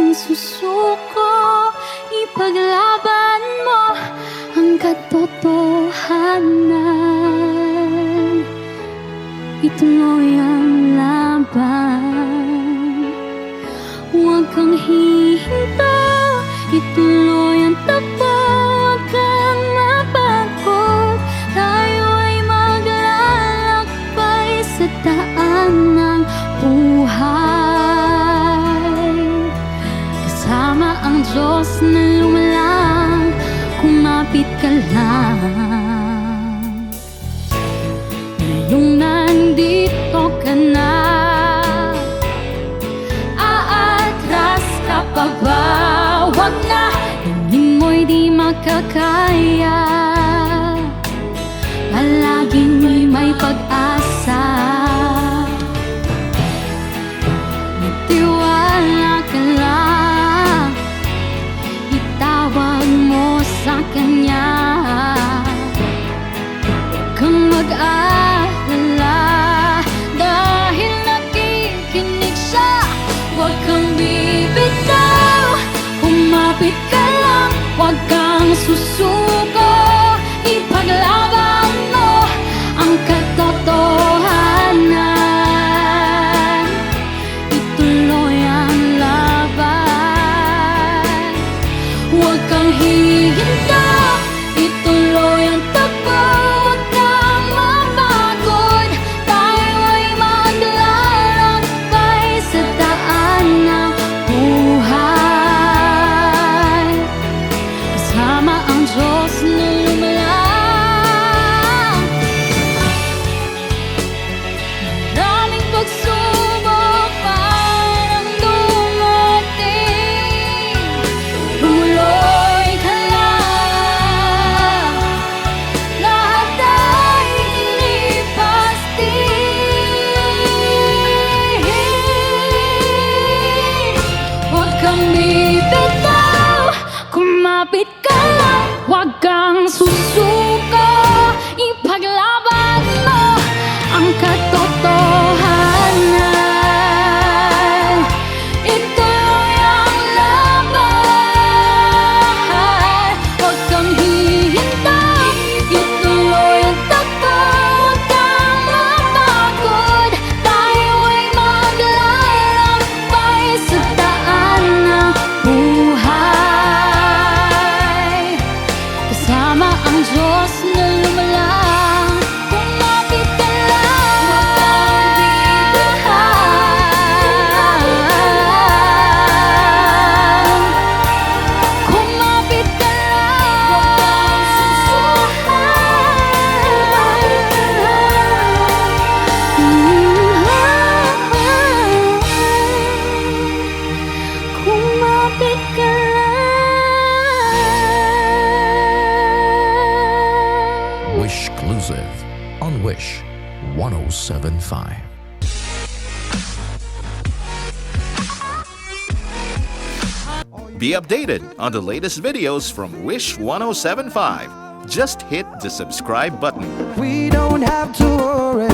ang susuko, ipaglaban mo ang katotohanan. Ituloy ang laban, huwag kang hihinto, ituloy ang takbo, huwag kang mapagod. Tayo ay maglalakbay sa daan ng buhay, kasama ang Diyos na lumalang, kumapit ka lang. Ngayong nandito ka na, aatras ka pa ba? Wag na, hingin mo'y di makakaya. Palaging may pag-asa, magtiwala ka lang, itawag mo sa Kanya. Huwag kang mag-alala, dahil nakikinig siya. Huwag kang bibitaw, kumapit ka lang, huwag kang susuko, ipaglaban mo ang katotohanan. Ituloy ang laban, huwag kang hihinto, ituloy ang takbo, huwag kang mapagod. Tayo ay maglalakbay sa daan ng buhay, kasama ang Diyos na lumalang. Maraming pagsubok parang dumating, tumuloy ka lang, lahat ay lilipas din. Huwag kang bibitaw, kumapit ka lang, huwag kang susuko, ipaglaban mo ang katotohanan. Ituloy ang laban, huwag kang hihintay, ituloy ang takbo, huwag kang mapagod. Tayo ay maglalakbay sa daan ng buhay, kasama ang Diyos na lumalang, kumapit ka lang, kumapit ka lang, kumapit ka lang. Wish Exclusive on Wish 1075. Be updated on the latest videos from Wish 1075. Just hit the subscribe button. We don't have to worry